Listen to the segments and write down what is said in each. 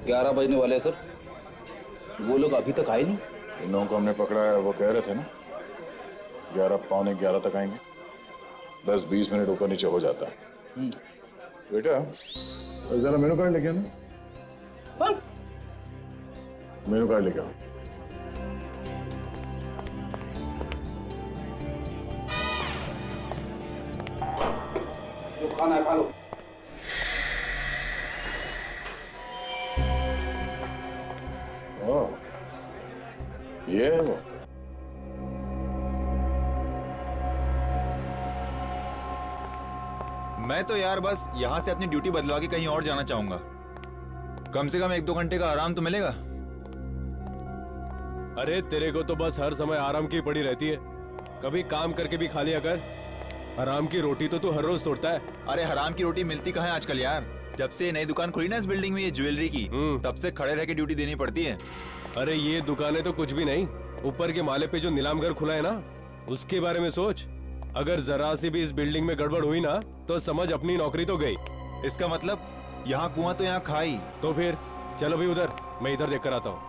11 बजने वाले हैं सर। वो लोग अभी तक आए नहीं। इन लोगों को हमने पकड़ा है, वो कह रहे थे ना 11 पौने 11 तक आएंगे। 10-20 मिनट ऊपर नीचे हो जाता है। बेटा जरा मेनू कार्ड लेके आना। मेनू कार्ड लेके आओ। जो खाना है खा लो। ये है वो। मैं तो यार बस यहाँ से अपनी ड्यूटी बदलवा के कहीं और जाना चाहूंगा। कम से कम 1-2 घंटे का आराम तो मिलेगा। अरे तेरे को तो बस हर समय आराम की पड़ी रहती है। कभी काम करके भी खा लिया कर। हराम की रोटी तो तू हर रोज तोड़ता है। अरे हराम की रोटी मिलती कहाँ है आजकल यार। जब से नई दुकान खुली ना इस बिल्डिंग में, ये ज्वेलरी की, तब से खड़े रह के ड्यूटी देनी पड़ती है। अरे ये दुकानें तो कुछ भी नहीं, ऊपर के माले पे जो नीलाम घर खुला है ना, उसके बारे में सोच। अगर जरा सी भी इस बिल्डिंग में गड़बड़ हुई ना तो समझ अपनी नौकरी तो गई। इसका मतलब यहाँ कुआं तो यहाँ खाई। तो फिर चलो भी उधर, मैं इधर देख कर आता हूँ।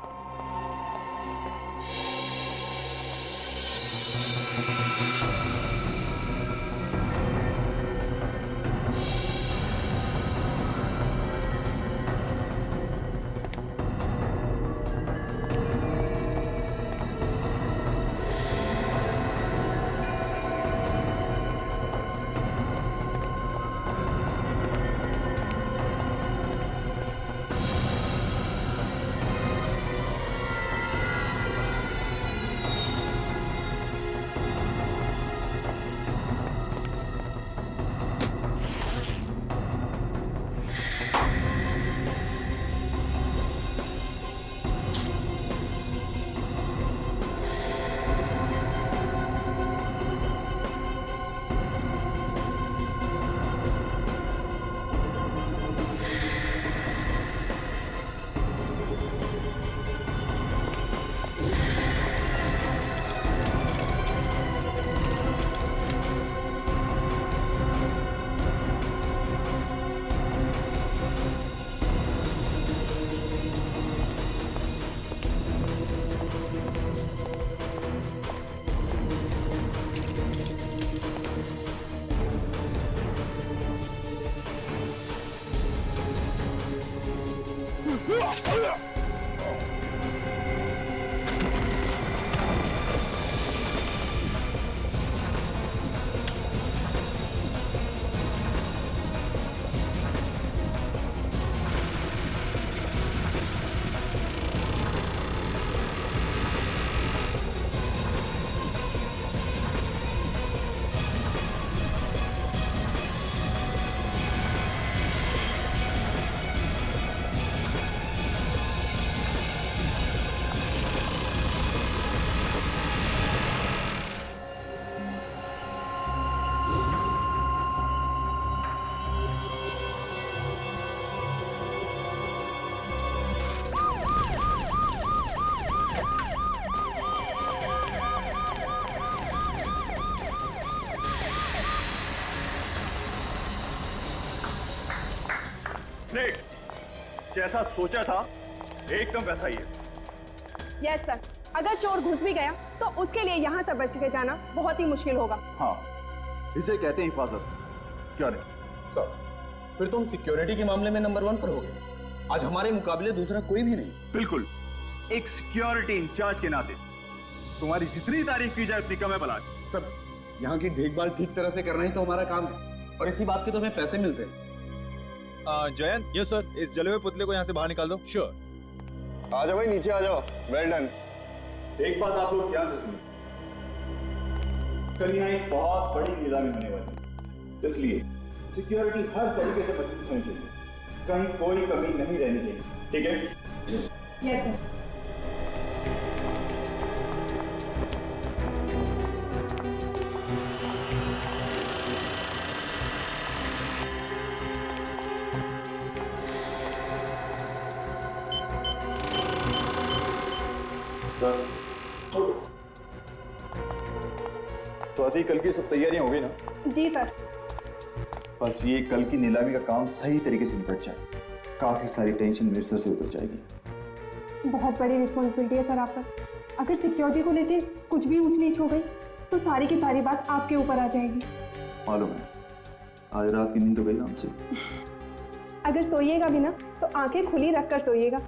जैसा सोचा था एकदम वैसा ही है। यस सर, अगर चोर घुस भी गया तो उसके लिए यहाँ से बच के जाना बहुत ही मुश्किल होगा। हाँ, इसे कहते हैं हिफाजत। क्या नहीं सर, फिर तुम सिक्योरिटी के मामले में नंबर 1 पर हो गए। आज हमारे मुकाबले दूसरा कोई भी नहीं। बिल्कुल, एक सिक्योरिटी इंचार्ज के नाते तुम्हारी जितनी तारीफ की जाए उतनी कम है। बला सर, यहाँ की देखभाल ठीक तरह से करना ही तो हमारा काम है और इसी बात के तो हमें पैसे मिलते हैं। Jayant, yes sir. इस जले हुए पुतले को यहाँ से बाहर निकाल दो। श्योर। आ जाओ भाई, नीचे आ जाओ। Well done. एक बात आप लोग ध्यान से सुनिए, कल यहाँ एक बहुत बड़ी नीलामी होने वाली है, इसलिए सिक्योरिटी हर तरीके से मजबूत होनी चाहिए, कहीं कोई कमी नहीं रहनी चाहिए। ठीक है? Yes sir. तो आती कल की सब तैयारियां हो गई ना? जी सर। बस ये कल की नीलामी का काम सही तरीके से निपट जाए, काफ़ी सारी टेंशन मेरे सर से उतर जाएगी। बहुत बड़ी रिस्पॉन्सिबिलिटी है सर आप पर। अगर सिक्योरिटी को लेके कुछ भी ऊंच नीच हो गई तो सारी की सारी बात आपके ऊपर आ जाएगी। मालूम है, आज रात की नींद तो गई ना हमसे। अगर सोइएगा भी ना तो आंखें खुली रखकर सोइएगा।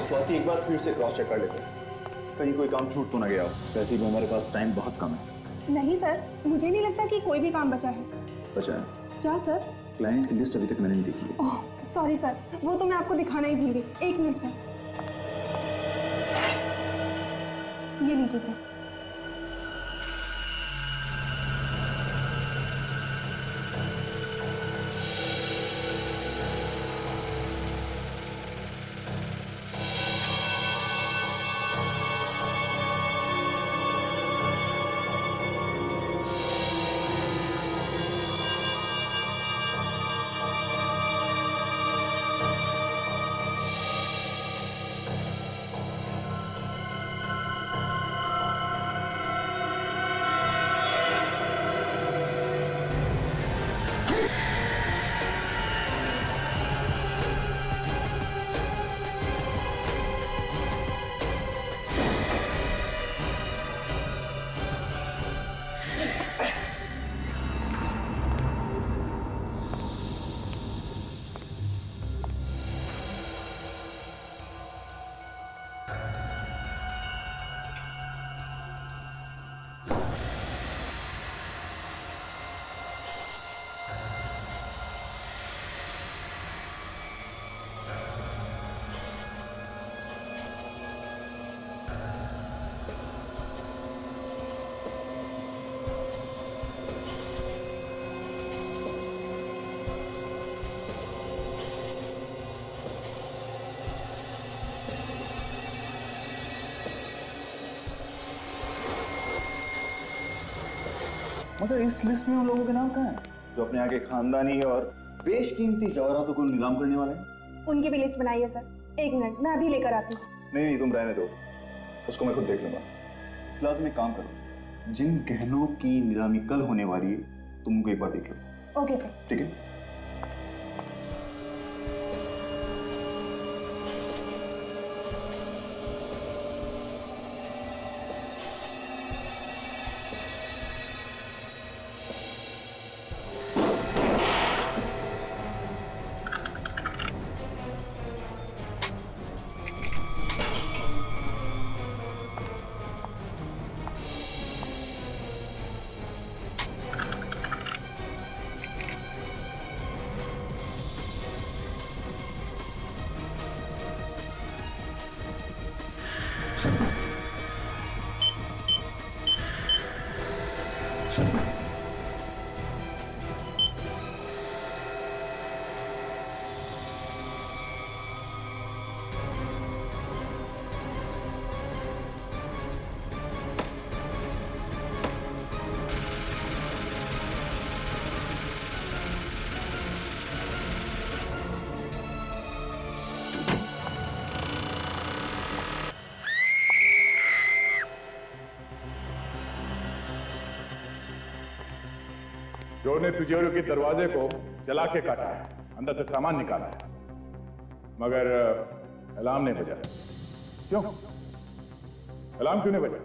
स्वाति, एक बार फिर से क्रॉस चेक कर लेते हैं, कहीं कोई काम छूट तो ना गया हो। वैसे भी हमारे पास टाइम बहुत कम है। नहीं सर, मुझे नहीं लगता कि कोई भी काम बचा है। बचा है? क्या सर? क्लाइंट की लिस्ट अभी तक मैंने नहीं देखी है। ओह सॉरी सर, वो तो मैं आपको दिखाना ही भूल गई। एक मिनट सर, ये लीजिए सर। मगर इस लिस्ट में उन लोगों के नाम कहाँ हैं जो अपने यहाँ के खानदानी और बेशकीमती जवाहरातों को नीलाम करने वाले हैं? उनकी भी लिस्ट बनाइए सर। एक मिनट, मैं अभी लेकर आती हूँ। नहीं, तुम रहने दो, उसको मैं खुद देख लूंगा। फिलहाल तुम एक काम करो, जिन गहनों की नीलामी कल होने वाली है तुम उनको एक बार देख लो। Okay sir. ठीक है? चोर ने तिजोरी के दरवाजे को जला के काटा है, अंदर से सामान निकाला है, मगर अलार्म नहीं बजा। क्यों? अलार्म क्यों नहीं बजा?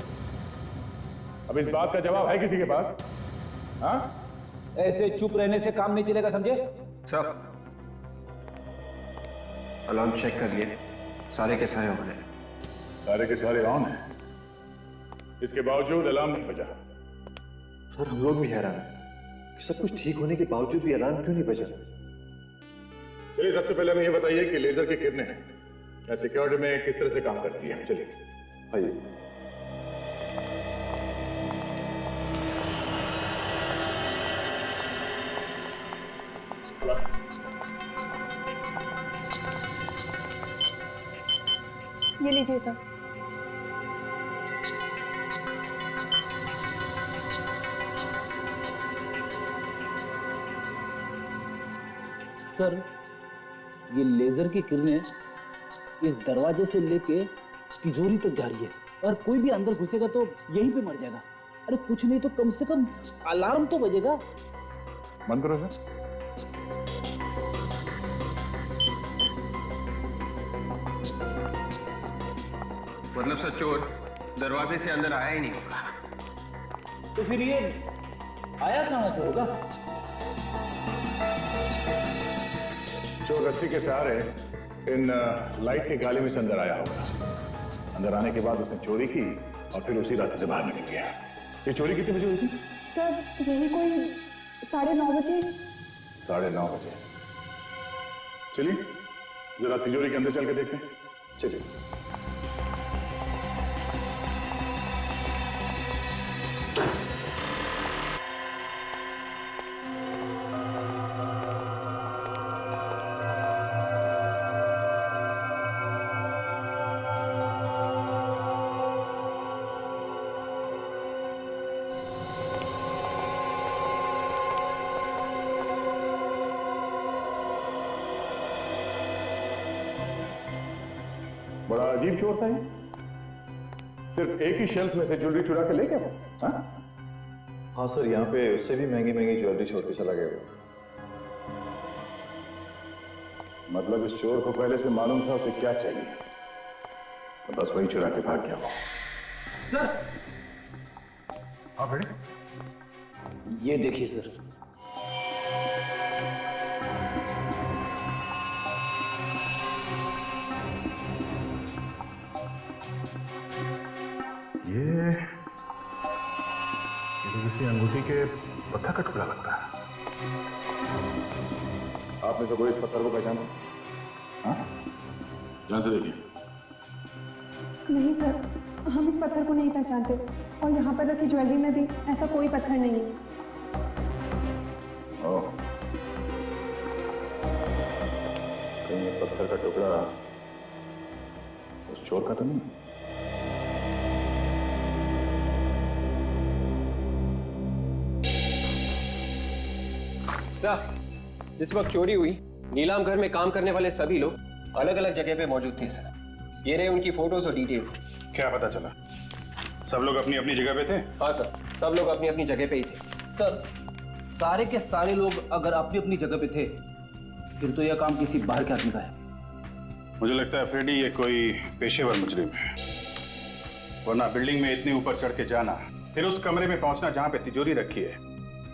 अब इस बात का जवाब है किसी के पास? हाँ? ऐसे चुप रहने से काम नहीं चलेगा, समझे? सर, अलार्म चेक कर लिए, सारे के सारे ऑन है। सारे के सारे ऑन है, इसके बावजूद अलार्म नहीं बजा। सर हम लोग भी हैरान हैं कि सब कुछ ठीक होने के बावजूद भी अलार्म क्यों नहीं बजा। चलिए सबसे पहले हमें ये बताइए कि लेजर की किरणें या सिक्योरिटी में किस तरह से काम करती है। चलिए आइए। ये लीजिए सर। सर, ये लेजर की किरणें इस दरवाजे से लेके तिजोरी तक जा रही है और कोई भी अंदर घुसेगा तो यहीं पे मर जाएगा। अरे कुछ नहीं तो कम से कम अलार्म तो बजेगा। बंद करो सर। मतलब सर चोर दरवाजे से अंदर आया ही नहीं होगा। तो फिर ये आया कहां से होगा? चोर रस्सी के सहारे इन लाइट के गाले में से अंदर आया होगा। अंदर आने के बाद उसने चोरी की और फिर उसी रास्ते से बाहर निकल गया। ये चोरी कितने बजे हुई थी? सर यही कोई 9:30 बजे। 9:30 बजे। चलिए जरा तिजोरी के अंदर चल के देखते हैं। चलिए। बड़ा अजीब चोर था ये। सिर्फ एक ही शेल्फ में से ज्वेलरी चुरा के ले गया वो। हाँ सर, यहाँ पे उससे भी महंगी महंगी ज्वेलरी छोड़ के चला गया। मतलब इस चोर को पहले से मालूम था उसे क्या चाहिए, तो बस वही चुरा के भाग गया वो। सर, हाँ बेटे, ये देखिए सर। ये तो किसी अंगूठी के पत्थर का टुकड़ा लगता है। आपने तो कोई इस पत्थर को पहचाना? हाँ, ध्यान से देखिए। नहीं सर, हम इस पत्थर को नहीं पहचानते और यहाँ पर रखी ज्वेलरी में भी ऐसा कोई पत्थर नहीं है। ओह, कहीं ये पत्थर का टुकड़ा उस चोर का तो नहीं? सर, जिस वक्त चोरी हुई नीलाम घर में काम करने वाले सभी लोग अलग अलग जगह पे मौजूद थे सर। ये रहे उनकी फोटोज और डिटेल्स। क्या पता चला? सब लोग अपनी अपनी जगह पे थे? हाँ सर, सब लोग अपनी अपनी जगह पे ही थे। सर, सारे के सारे लोग अगर अपनी अपनी जगह पे थे फिर तो यह काम किसी बाहर के आदमी का है। मुझे लगता है फ्रेडी ये कोई पेशेवर मुजरिम है, वरना बिल्डिंग में इतने ऊपर चढ़ के जाना, फिर उस कमरे में पहुंचना जहां पे तिजोरी रखी है,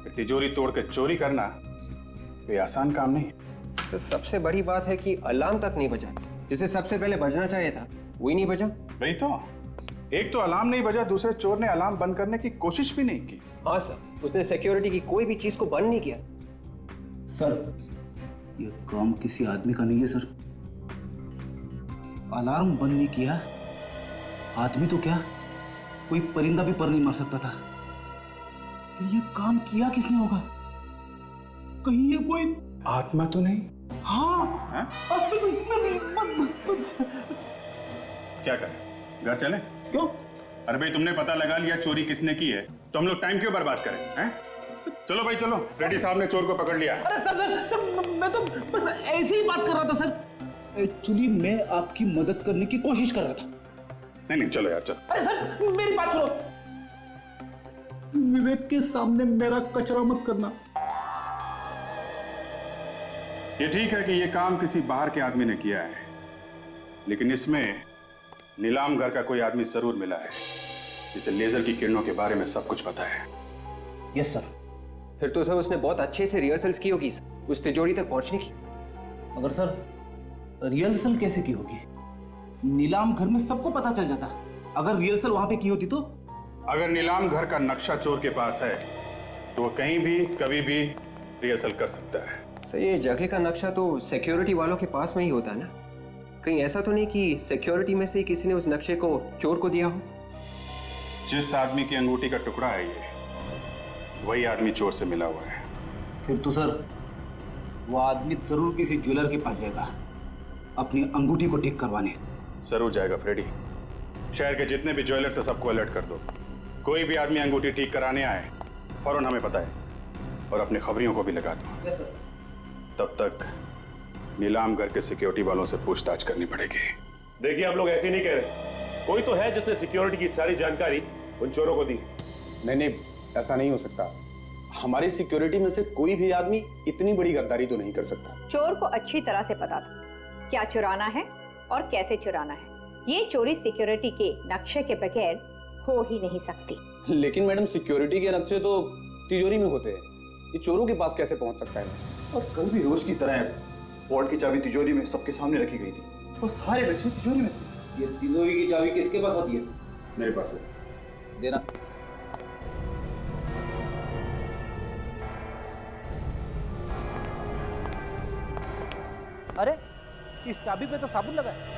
फिर तिजोरी तोड़ के चोरी करना कोई आसान काम नहीं है। सर, सबसे बड़ी बात है कि अलार्म तक नहीं बजा, जिसे सबसे पहले बजना चाहिए था वही नहीं बजा। वही तो, एक तो अलार्म नहीं बजा, दूसरे चोर ने अलार्म बंद करने की कोशिश भी नहीं की। हाँ सर, उसने सिक्योरिटी की कोई भी चीज को बंद नहीं किया। सर, ये काम किसी आदमी का नहीं है सर। अलार्म बंद नहीं किया, आदमी तो क्या कोई परिंदा भी पर नहीं मार सकता था। फिर ये काम किया किसने होगा? कहीं ये कोई आत्मा तो नहीं? हाँ, क्या करें, घर चले? क्यों? अरे भाई, तुमने पता लगा लिया चोरी किसने की है, तो हम लोग टाइम क्यों बर्बाद करें? हैं? चलो भाई चलो, रेड्डी साहब ने चोर को पकड़ लिया। अरे सर, मैं तो बस ऐसे ही बात कर रहा था सर। एक्चुअली मैं आपकी मदद करने की कोशिश कर रहा था। नहीं चलो यार, चलो। अरे सर, मेरी बात सुनो। विवेक के सामने मेरा कचरा मत करना। ये ठीक है कि ये काम किसी बाहर के आदमी ने किया है, लेकिन इसमें नीलाम घर का कोई आदमी जरूर मिला है जिसे लेजर की किरणों के बारे में सब कुछ पता है। यस सर, फिर तो सर उसने बहुत अच्छे से रिहर्सल्स की होगी उस तिजोरी तक पहुंचने की। मगर सर रिहर्सल कैसे की होगी? नीलाम घर में सबको पता चल जाता। अगर रिहर्सल वहां पे की होती तो? अगर नीलाम घर का नक्शा चोर के पास है तो वो कहीं भी कभी भी रिहर्सल कर सकता है। सर ये जगह का नक्शा तो सिक्योरिटी वालों के पास में ही होता है ना? कहीं ऐसा तो नहीं कि सिक्योरिटी में से किसी ने उस नक्शे को चोर को दिया हो? जिस आदमी की अंगूठी का टुकड़ा है ये, वही आदमी चोर से मिला हुआ है। फिर तो सर वो आदमी जरूर किसी ज्वेलर के पास जाएगा अपनी अंगूठी को ठीक करवाने। जरूर जाएगा फ्रेडी। शहर के जितने भी ज्वेलर से सबको अलर्ट कर दो। कोई भी आदमी अंगूठी ठीक कराने आए फौरन हमें बताए और अपने खबरियों को भी लगा दो। तब तक नीलाम घर के सिक्योरिटी वालों से पूछताछ करनी पड़ेगी। देखिए हम लोग ऐसे नहीं कह रहे, कोई तो है जिसने सिक्योरिटी की सारी जानकारी उन चोरों को दी। नहीं, ऐसा नहीं हो सकता। हमारी सिक्योरिटी में से कोई भी आदमी इतनी बड़ी गद्दारी तो नहीं कर सकता। चोर को अच्छी तरह से पता था क्या चुराना है और कैसे चुराना है। ये चोरी सिक्योरिटी के नक्शे के बगैर हो ही नहीं सकती। लेकिन मैडम सिक्योरिटी के नक्शे तो तिजोरी में होते हैं, ये चोरों के पास कैसे पहुंच सकता है? और कल भी रोज की तरह वॉल्ट की चाबी तिजोरी में सबके सामने रखी गई थी और सारे नक्शे तिजोरी में थे। ये तिजोरी की चाबी किसके पास होती है? मेरे पास है। देना। अरे इस चाबी पे तो साबुन लगा है।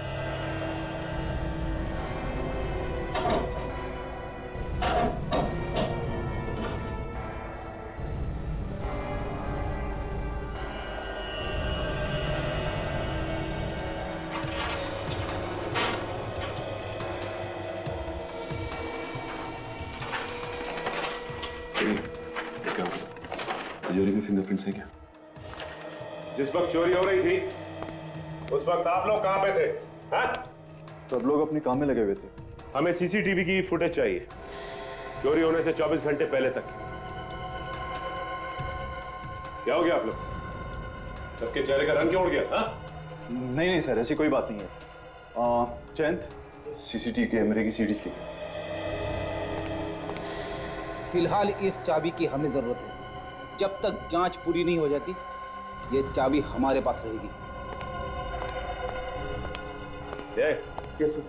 तिजोरी में फिंगरप्रिंट्स है क्या? जिस वक्त चोरी हो रही थी उस वक्त आप लोग कहां पे थे? हाँ? सब लोग अपने काम में लगे हुए थे। हमें सीसीटीवी की फुटेज चाहिए चोरी होने से 24 घंटे पहले तक। क्या हो गया आप लोग? सबके चेहरे का रंग क्यों उड़ गया? हाँ? नहीं सर, ऐसी कोई बात नहीं है। चैंत सीसीटीवी कैमरे की सीडीज थी। फिलहाल इस चाबी की हमें जरूरत है। जब तक जांच पूरी नहीं हो जाती ये चाबी हमारे पास रहेगी। यस सर,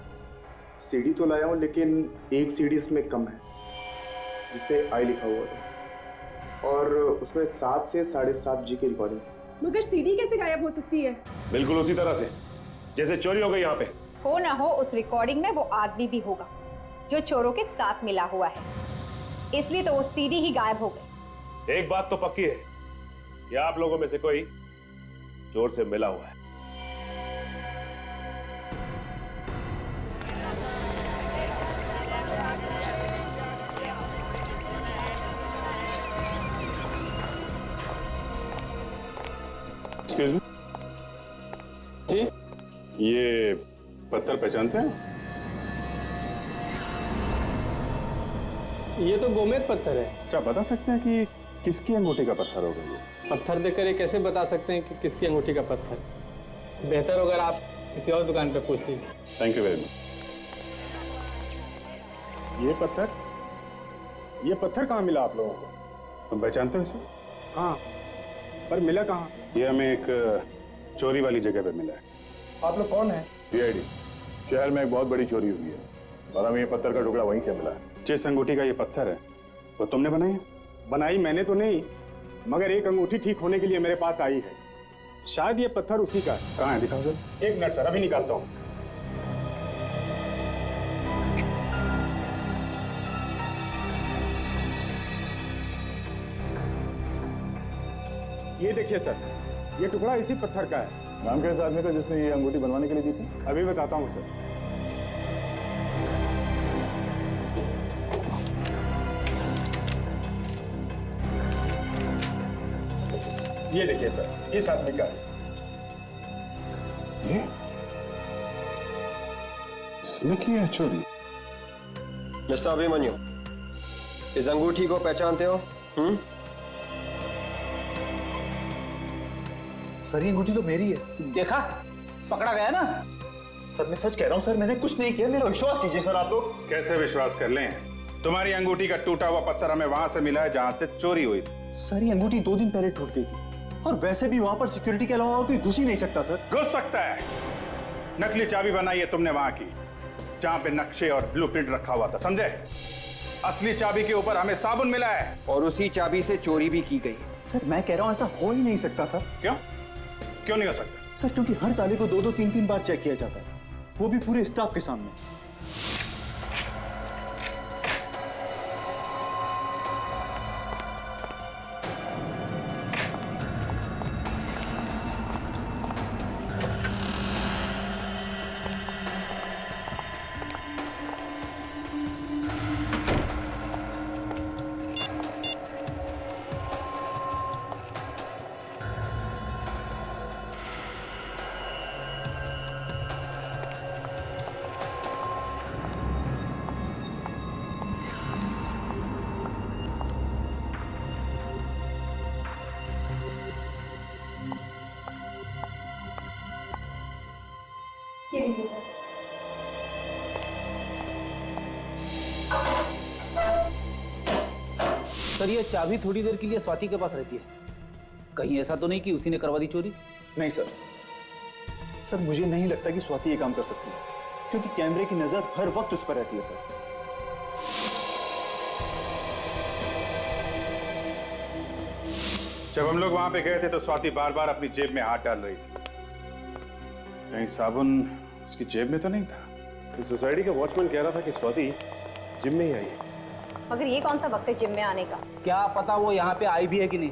सीडी तो लाया हूँ लेकिन एक सीडी इसमें कम है जिसपे आई लिखा हुआ था और उसमें 7 से 7.5 जी की रिकॉर्डिंग। मगर सीडी कैसे गायब हो सकती है? बिल्कुल उसी तरह से जैसे चोरी हो गई यहाँ पे। हो ना हो उस रिकॉर्डिंग में वो आदमी भी होगा जो चोरों के साथ मिला हुआ है, इसलिए तो वो सीडी ही गायब हो गई। एक बात तो पक्की है कि आप लोगों में से कोई चोर से मिला हुआ है। एक्सक्यूज मी जी, ये पत्थर पहचानते हैं? ये तो गोमेद पत्थर है। अच्छा, बता सकते हैं कि किसकी अंगूठी का पत्थर होगा ये? पत्थर देखकर ये कैसे बता सकते हैं कि किसकी अंगूठी का पत्थर? बेहतर अगर आप किसी और दुकान पे पूछ लीजिए। Thank you very much. ये पत्थर कहाँ मिला आप लोगों को? तुम पहचानते हो इसे? हाँ, पर मिला कहाँ? ये हमें एक चोरी वाली जगह पे मिला है। आप लोग कौन है? सीआईडी। शहर में एक बहुत बड़ी चोरी हुई है और हमें ये पत्थर का टुकड़ा वहीं से मिला है। जिस अंगूठी का ये पत्थर है वो तुमने बनाई है? बनाई मैंने तो नहीं, मगर एक अंगूठी ठीक होने के लिए मेरे पास आई है। शायद ये पत्थर उसी का है। कहाँ है, दिखाओ सर। एक मिनट सर, अभी निकालता हूँ। ये देखिए सर, ये टुकड़ा इसी पत्थर का है। नाम कैसे आदमी का जिसने ये अंगूठी बनवाने के लिए दी थी? अभी बताता हूँ सर। ये देखिए सर, इस आदमी का है। ये इसने की है चोरी? मिस्टर अभिमन्यु, इस अंगूठी को पहचानते हो? सर ये अंगूठी तो मेरी है। देखा, पकड़ा गया ना। सर मैं सच कह रहा हूँ सर, मैंने कुछ नहीं किया, मेरा विश्वास कीजिए सर आप लोग। कैसे विश्वास कर लें? तुम्हारी अंगूठी का टूटा हुआ पत्थर हमें वहां से मिला है जहां से चोरी हुई थी। सर ये अंगूठी 2 दिन पहले टूट गई थी, और वैसे भी वहां पर सिक्योरिटी के अलावा कोई घुस ही नहीं सकता सर। घुस सकता है। नकली चाबी बनाई है तुमने वहां की, जहां पे नक्शे और ब्लूप्रिंट रखा हुआ था, समझे? असली चाबी के ऊपर हमें साबुन मिला है, और उसी चाबी से चोरी भी की गई। सर मैं कह रहा हूं ऐसा हो ही नहीं सकता सर। क्यों? क्यों नहीं हो सकता? सर क्योंकि हर ताले को 2-2 3-3 बार चेक किया जाता है, वो भी पूरे स्टाफ के सामने। ये लीजिए सर। सर ये चाबी थोड़ी देर के लिए स्वाति के पास रहती है, कहीं ऐसा तो नहीं कि उसी ने करवा दी चोरी? नहीं सर, सर मुझे नहीं लगता कि स्वाति ये काम कर सकती है, क्योंकि कैमरे की नजर हर वक्त उस पर रहती है सर। जब हम लोग वहां पे गए थे तो स्वाति बार बार अपनी जेब में हाथ डाल रही थी, कहीं साबुन उसकी जेब में तो नहीं था। इस सोसाइटी का वॉचमैन कह रहा था कि स्वाति जिम में ही आई है। मगर ये कौन सा वक्त है जिम में आने का? क्या पता वो यहाँ पे आई भी है कि नहीं।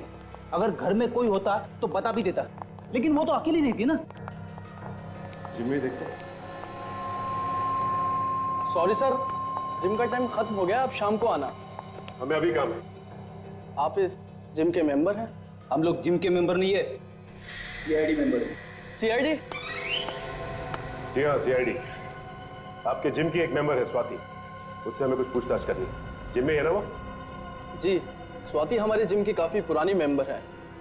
अगर घर में कोई होता तो बता भी देता, लेकिन वो तो अकेली नहीं थी ना। जिम में देखते हैं। सॉरी सर, जिम का टाइम खत्म हो गया, अब शाम को आना। हमें अभी काम है। आप इस जिम के मेंबर हैं? हम लोग जिम के मेंबर नहीं है, सीआईडी मेंबर है। सीआईडी? जी हाँ, सीआईडी। आपके जिम की एक मेंबर है स्वाति, उससे हमें कुछ पूछताछ करनी है। जिम में है ना वो? जी, स्वाति हमारे जिम की काफी पुरानी मेंबर है।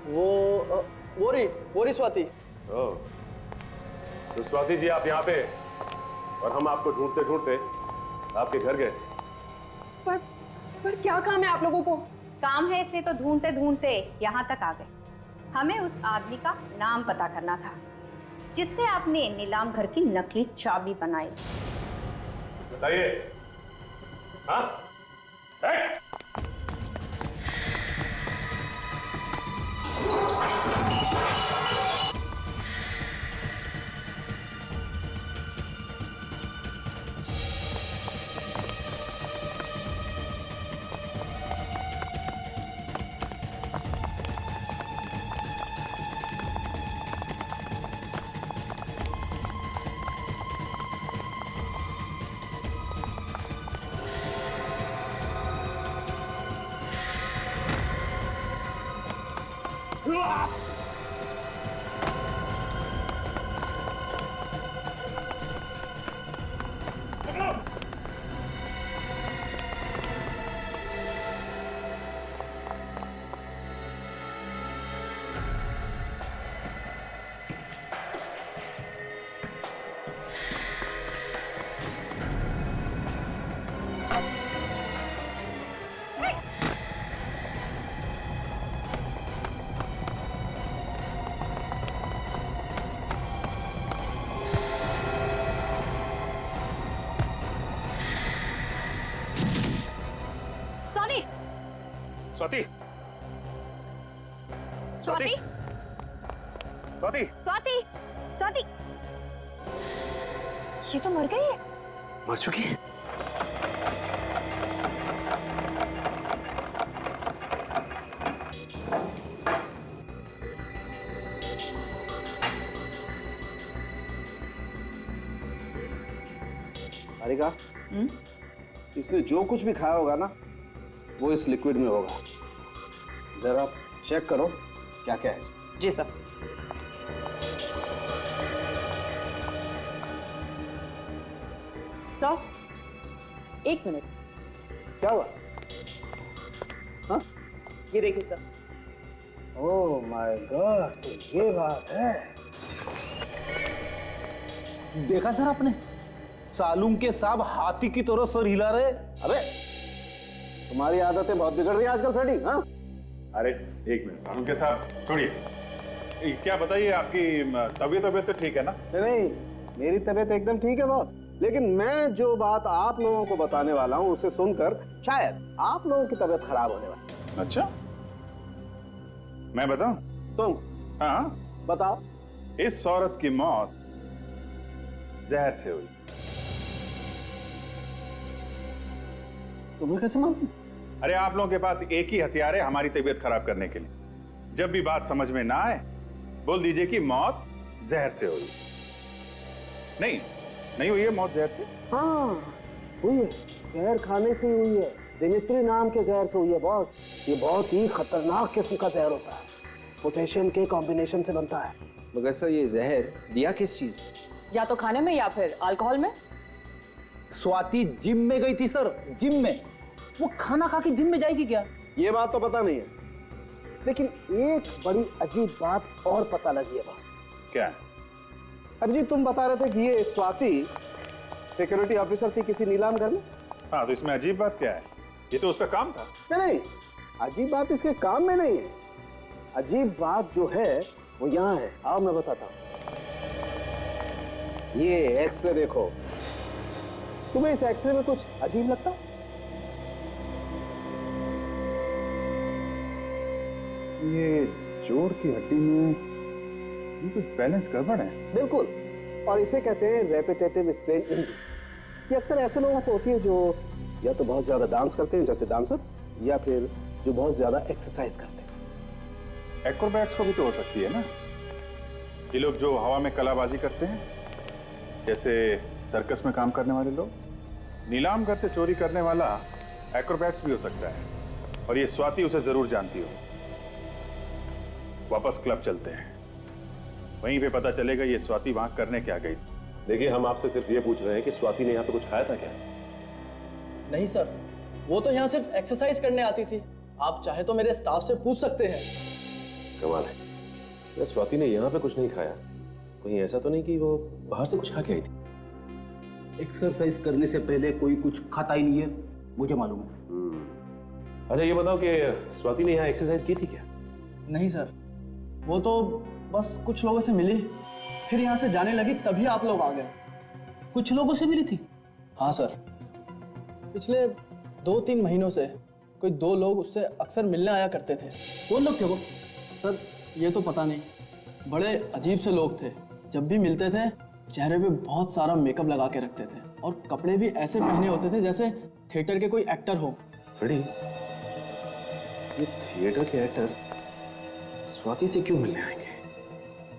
वो रही स्वाति। ओह, तो स्वाति जी आप यहाँ पे, और हम आपको ढूंढते ढूंढते आपके घर गए। पर क्या काम है आप लोगों को? काम है इसलिए तो ढूंढते ढूंढते यहाँ तक आ गए। हमें उस आदमी का नाम पता करना था जिससे आपने नीलाम घर की नकली चाबी बनाई। बताइए। हाँ? स्वाति, स्वाति, स्वाति, स्वाति, स्वाति, ये तो मर गई है। मर चुकी है? हारिका, इसने जो कुछ भी खाया होगा ना, वो इस लिक्विड में होगा। जरा चेक करो क्या क्या है इसमें। जी सर। Sir, 1 minute. क्या हुआ? हाँ? ये देखिए सर। ओह माय गॉड, तो ये बात है। देखा सर आपने, सालूम के साहब हाथी की तरह सर हिला रहे। अबे, तुम्हारी आदतें बहुत बिगड़ रही है आजकल फ्रेडी। हाँ, अरे एक मिनट साहब, उनके साथ छोड़िए। क्या बताइए, आपकी तबीयत तो ठीक है ना? नहीं, मेरी तबीयत एकदम ठीक है बॉस, लेकिन मैं जो बात आप लोगों को बताने वाला हूँ उसे सुनकर शायद आप लोगों की तबीयत खराब होने वाली है। अच्छा, मैं बताऊं? तुम? हाँ बताओ। इस औरत की मौत जहर से हुई। तुम्हें कैसे मालूम? अरे आप लोगों के पास एक ही हथियार है हमारी तबीयत खराब करने के लिए। जब भी बात समझ में ना आए बोल दीजिए कि मौत जहर से हुई। नहीं हुई है मौत जहर से? हाँ हुई है, जहर खाने से ही हुई है। दिमित्री नाम के जहर से हुई है बॉस। ये बहुत ही खतरनाक किस्म का जहर होता है, पोटेशियम के कॉम्बिनेशन से बनता है। मगर सर ये जहर दिया किस चीज में? या तो खाने में या फिर अल्कोहल में। स्वाति जिम में गई थी सर, जिम में। वो खाना खा के जिम में जाएगी क्या? ये बात तो पता नहीं है, लेकिन एक बड़ी अजीब बात और पता लगी है बॉस। क्या? अभिजीत, तुम बता रहे थे कि ये स्वाति सिक्योरिटी ऑफिसर थी किसी नीलाम घर में। हाँ, तो इसमें अजीब बात क्या है? ये तो उसका काम था। नहीं, अजीब बात इसके काम में नहीं है। अजीब बात जो है वो यहाँ है। आओ मैं बताता हूँ। ये एक्सरे देखो। तुम्हें इस एक्सरे में कुछ अजीब लगता? ये जोड़ की हड्डी में ये कुछ बैलेंस गड़बड़ है। बिल्कुल, और इसे कहते हैं रेपिटेटिव स्ट्रेन इंजरी। ये अक्सर ऐसे लोगों को होती है जो या तो बहुत ज्यादा डांस करते हैं जैसे डांसर्स, या फिर जो बहुत ज्यादा एक्सरसाइज करते हैं। एक्रोबैट्स को भी तो हो सकती है ना? ये लोग जो हवा में कलाबाजी करते हैं, जैसे सर्कस में काम करने वाले लोग। नीलाम घर से चोरी करने वाला एक्रोबैट्स भी हो सकता है, और ये स्वाति उसे जरूर जानती हो। वापस क्लब चलते हैं, वहीं पे पता चलेगा ये स्वाति वहां करने क्या गई। देखिए, हम आपसे सिर्फ ये पूछ रहे हैं कि स्वाति ने यहाँ पे कुछ खाया था क्या? नहीं सर, वो तो यहाँ सिर्फ एक्सरसाइज करने आती थी। आप चाहे तो मेरे स्टाफ से पूछ सकते हैं। कमाल है, यार स्वाति ने यहाँ पे कुछ नहीं खाया। कहीं ऐसा तो नहीं कि वो बाहर से कुछ खा के आई थी? एक्सरसाइज करने से पहले कोई कुछ खाता ही नहीं है, मुझे मालूम है। अच्छा ये बताओ कि स्वाति ने यहाँ एक्सरसाइज की थी क्या? नहीं सर, वो तो बस कुछ लोगों से मिली, फिर यहाँ से जाने लगी, तभी आप लोग आ गए। कुछ लोगों से मिली थी? हाँ सर, पिछले 2-3 महीनों से कोई 2 लोग उससे अक्सर मिलने आया करते थे। कौन लोग थे वो? सर ये तो पता नहीं, बड़े अजीब से लोग थे। जब भी मिलते थे चेहरे पे बहुत सारा मेकअप लगा के रखते थे, और कपड़े भी ऐसे पहने होते थे जैसे थिएटर के कोई एक्टर हो। फ्रेडी, ये थिएटर के एक्टर स्वाति से क्यों मिलने आएंगे?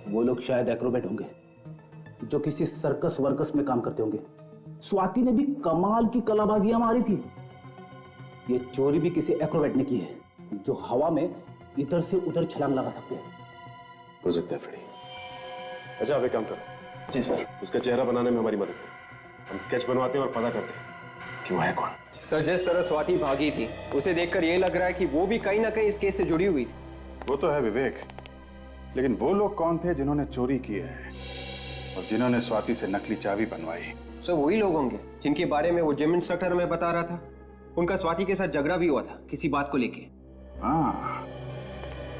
वो लोग शायद एक्रोबैट होंगे, जो किसी सर्कस वर्कस में काम करते होंगे। स्वाति ने भी कमाल की कलाबाजियां मारी थी। ये चोरी भी किसी एक्रोबैट ने की है, जो हवा में इधर से उधर छलांग लगा सकते हैं। हो सकता है फ्रेडी। अच्छा आप एक काम करो। जी सर। उसका चेहरा बनाने में हमारी मदद करो। हम स्केच बनवाते हैं और पता करते हैं कि वो है कौन। सर जिस तरह स्वाति भागी थी, उसे देखकर ये लग रहा है कि वो भी कहीं ना कहीं इस केस से जुड़ी हुई थी। वो तो है विवेक, लेकिन वो लोग कौन थे जिन्होंने चोरी की है और जिन्होंने स्वाति से नकली चाबी बनवाई? सर वही लोग होंगे जिनके बारे में वो जिम इंस्ट्रक्टर हमें बता रहा था। उनका स्वाति के साथ झगड़ा भी हुआ था किसी बात को लेके। हाँ,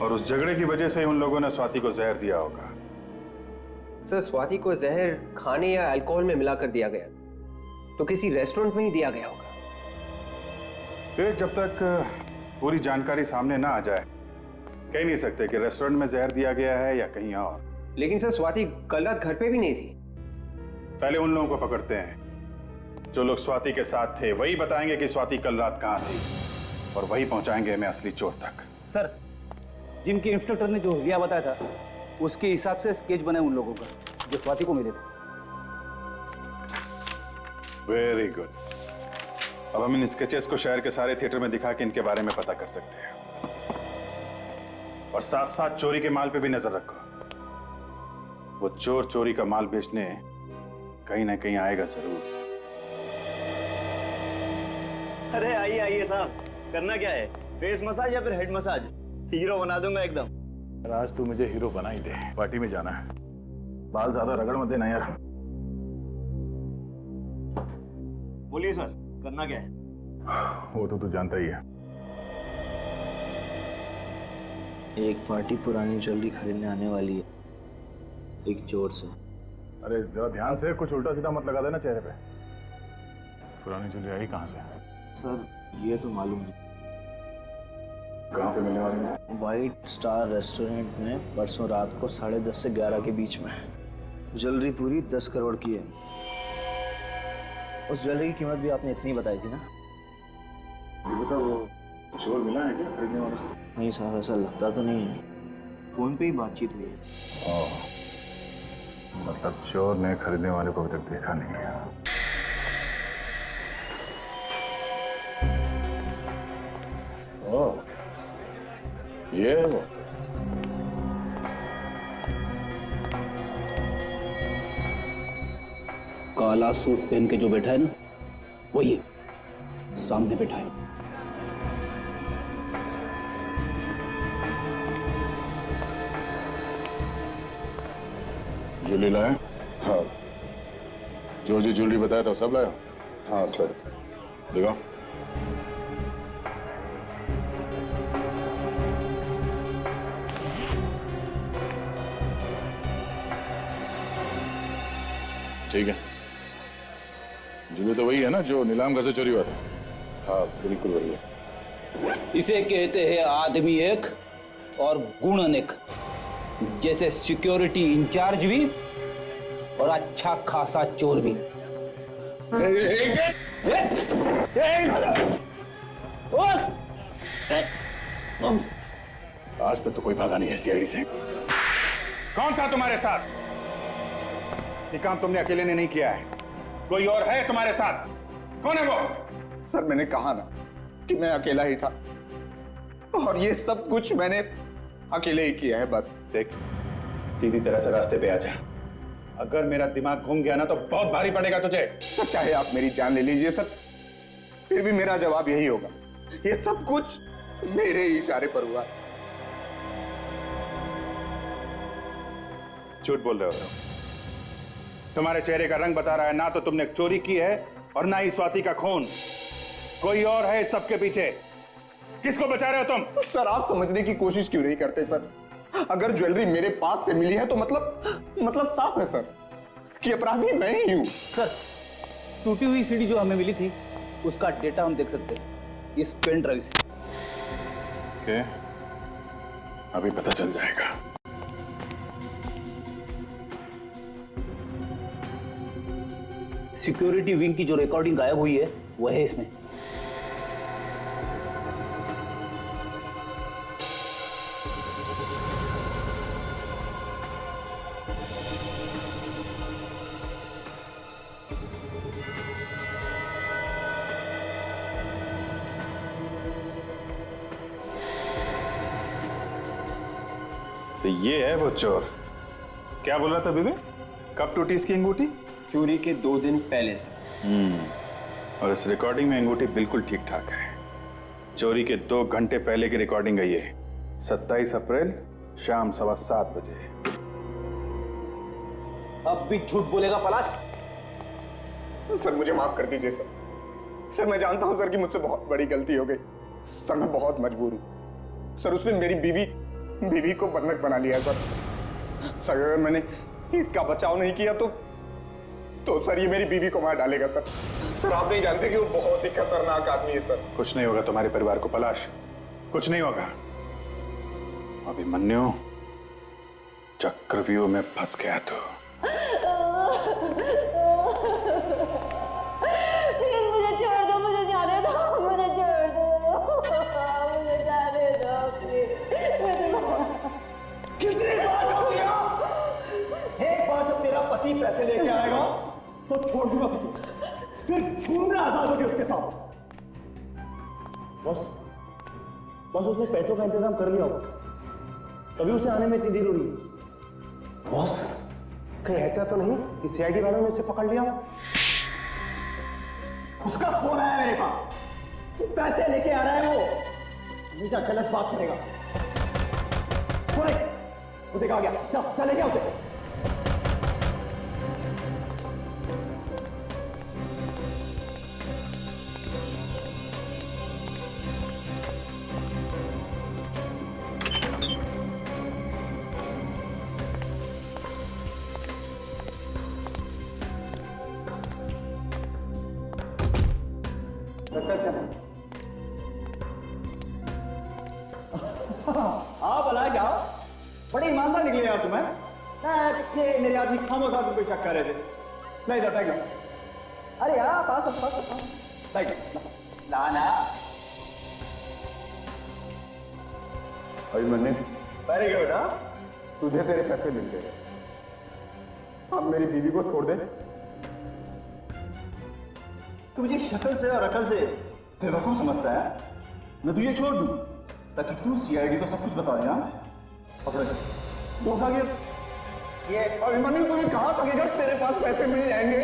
और उस झगड़े की वजह से उन लोगों ने स्वाति को जहर दिया होगा। सर स्वाति को जहर खाने या अल्कोहल में मिलाकर दिया गया, तो किसी रेस्टोरेंट में ही दिया गया होगा। फिर जब तक पूरी जानकारी सामने ना आ जाए कह नहीं सकते कि रेस्टोरेंट में जहर दिया गया है या कहीं और। लेकिन सर स्वाति कल रात घर पे भी नहीं थी। पहले उन लोगों को पकड़ते हैं जो लोग स्वाति के साथ थे। वही बताएंगे कि स्वाति कल रात कहाँ थी, और वही पहुंचाएंगे हमें असली चोर तक। सर, जिम के इंस्ट्रक्टर ने जो हुलिया बताया था, उसके हिसाब से स्केच बने उन लोगों का जो स्वाति को मिले थे। Very good. अब हम इन स्केचेस को शहर के सारे थिएटर में दिखा के इनके बारे में पता कर सकते हैं, और साथ साथ चोरी के माल पे भी नजर रखो। वो चोर चोरी का माल बेचने कहीं ना कहीं आएगा जरूर। अरे आइए आइए साहब, करना क्या है? फेस मसाज या फिर हेड मसाज? हीरो बना दूंगा एकदम। आज तू मुझे हीरो बना ही दे। पार्टी में जाना है, बाल ज्यादा रगड़ मत देना यार। बोलिए सर, करना क्या है? वो तो तू जानता ही है। एक पार्टी पुरानी ज्वेलरी खरीदने आने वाली है, एक चोर से। अरे जरा ध्यान से, कुछ उल्टा सीधा मत लगा देना चेहरे पे। पुरानी ज्वेलरी आई कहाँ से? सर ये तो मालूम नहीं। कहाँ पे मिलने वाली है? वाइट स्टार रेस्टोरेंट में परसों रात को 10:30 से 11 के बीच में। ज्वेलरी पूरी 10 करोड़ की है। उस ज्वेलरी की कीमत भी आपने इतनी बताई थी ना? ये बता, वो चोर मिला है क्या खरीदने वाले से? नहीं साहब, ऐसा लगता तो नहीं है। फोन पे ही बातचीत हुई है। मतलब चोर ने खरीदने वाले को अभी तक देखा नहीं है। ओह, ये है वो। काला सूट पहन के जो बैठा है ना, वही है, सामने बैठा है। ज्वेलरी लाया? हाँ। जो ज्वेलरी बताया था सब लाया? हाँ सर। दिखाओ। ठीक है, ज्वेलरी तो वही है ना जो नीलाम घर से चोरी हुआ था? हाँ बिल्कुल वही है। इसे कहते हैं आदमी एक और गुण अनेक। जैसे सिक्योरिटी इंचार्ज भी और अच्छा खासा चोर भी। आज तक तो कोई भागा नहीं है सीआईडी से। कौन था तुम्हारे साथ? ये काम तुमने अकेले ने नहीं किया है, कोई और है तुम्हारे साथ। कौन है वो? सर मैंने कहा ना कि मैं अकेला ही था, और ये सब कुछ मैंने अकेले ही किया है बस। देख, सीधी तरह से रास्ते पे आ जा। अगर मेरा दिमाग घूम गया ना तो बहुत भारी पड़ेगा तुझे। सर चाहे आप मेरी जान ले लीजिए सर, फिर भी मेरा जवाब यही होगा, ये सब कुछ मेरे ही इशारे पर हुआ। झूठ बोल रहे हो। तुम्हारे चेहरे का रंग बता रहा है, ना तो तुमने चोरी की है और ना ही स्वाति का खून। कोई और है इस सबके पीछे। किसको बचा रहे हो तुम? सर आप समझने की कोशिश क्यों नहीं करते सर? अगर ज्वेलरी मेरे पास से मिली है तो मतलब साफ है सर कि अपराधी मैं ही हूं। सर टूटी हुई सीढ़ी जो हमें मिली थी उसका डेटा हम देख सकते हैं इस पेन ड्राइव से। ओके, अभी पता चल जाएगा। सिक्योरिटी विंग की जो रिकॉर्डिंग गायब हुई है वह है इसमें। तो ये है वो चोर। क्या बोल रहा था बीबी? कब टूटी इसकी अंगूठी? चोरी के 2 दिन पहले से। और इस रिकॉर्डिंग में अंगूठी बिल्कुल ठीक ठाक है। चोरी के 2 घंटे पहले की रिकॉर्डिंग है ये। 27 अप्रैल शाम 7:15 बजे। अब भी झूठ बोलेगा पलाश? सर मुझे माफ कर दीजिए सर। सर मैं जानता हूं सर कि मुझसे बहुत बड़ी गलती हो गई सर, मैं बहुत मजबूर हूं सर। उसने मेरी बीवी को बंधक बना लिया सर। सर अगर मैंने इसका बचाव नहीं किया तो सर ये मेरी बीवी को मार डालेगा सर। सर आप नहीं जानते कि वो बहुत ही खतरनाक आदमी है सर। कुछ नहीं होगा तुम्हारे परिवार को पलाश, कुछ नहीं होगा। अभिमन्यु चक्रव्यूह में फंस गया तो प्लीज मुझे छोड़ दो, मुझे जाने दो, मुझे छोड़ दो, मुझे जाने दो प्लीज। कितनी बार कहूं यहाँ? एक बार जब तेरा पति पैसे लेके आएगा तो छोड़ दूंगा तुझे, फिर घूमना आजाद होगी उसके साथ। बस उसने पैसों का इंतजाम कर लिया होगा, तभी उसे आने में इतनी देर हो रही है। बॉस कहीं ऐसा तो नहीं कि सीआईडी वालों ने उसे पकड़ लिया? उसका फोन आया मेरे पास, पैसे लेके आ रहा है वो। हमेशा गलत बात करेगा। वो देखा गया, चले गया उसे। चल चल हाँ भला क्या बड़े ईमानदार निकले यार तुम्हें ये मेरे आदमी खामो खा तुम पे शक कर रहे थे नहीं जाता क्या अरे यार पास लाना अभिमन्यु वेरी गुड हाँ तुझे तेरे पैसे मिल गए, अब मेरी बीवी को छोड़ दे। तू मुझे शक्ल से और अकल से बेवकूफ समझता है। मैं तुझे छोड़ दूं ताकि तू सीआईडी को सब कुछ बता दे। पकड़ो धोखा ये अभिमन्यु तुम्हें कहा था कि जब तेरे पास पैसे मिल जाएंगे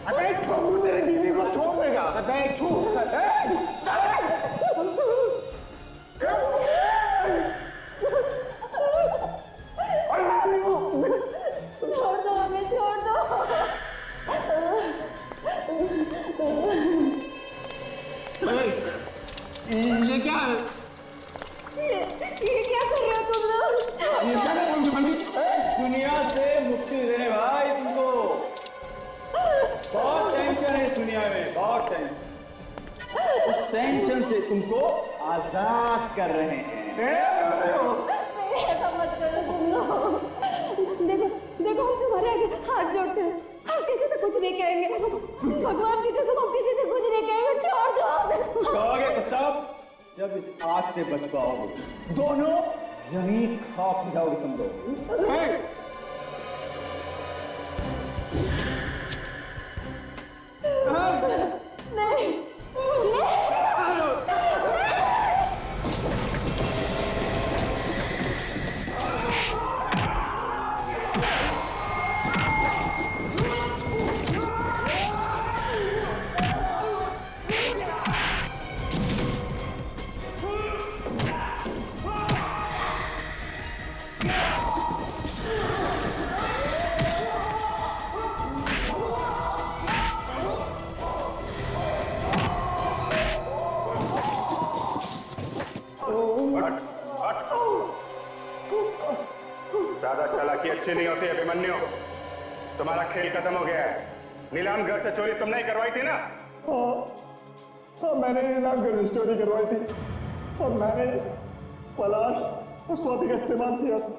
अबे छोड़ तेरे बीवी को छोड़ देगा। अबे छोड़ दो हमें, छोड़ दो। ये क्या है? ये क्या कर रहे हो तुम लोग? ये क्या कर रहे हो? दुनिया से मुक्ति देने भाई तुमको। बहुत टेंशन है इस दुनिया में, बहुत टेंशन। उस टेंशन से तुमको आजाद कर रहे हैं। ऐसा मत करो तुम लोग। देखो देखो हम तुम्हारे आगे हाथ जोड़ते हैं, हम किसी से कुछ नहीं कहेंगे। भगवान की कसम हम किसी से कुछ नहीं कहेंगे। छोड़ दो। कहोगे तब जब इस आग से बच पाओगे। दोनों यहीं खाक जाओगे तुम लोग। नहीं ज्यादा चालाकी अच्छी नहीं होती अभिमन्यु। तुम्हारा खेल खत्म हो गया है। नीलाम घर से चोरी तुम नहीं करवाई थी ना? मैंने नीलाम घर से चोरी करवाई थी और मैंने पलाश और स्वाति का इस्तेमाल किया था।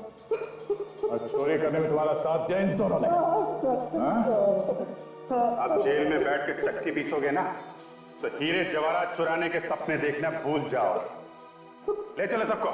और चोरी करने में तुम्हारा साथ दिया इन दोनों ने। अब जेल में बैठ के चक्की पीसोगे ना तो हीरे जवाहरात चुराने के सपने देखना भूल जाओ। ले चलो सबको।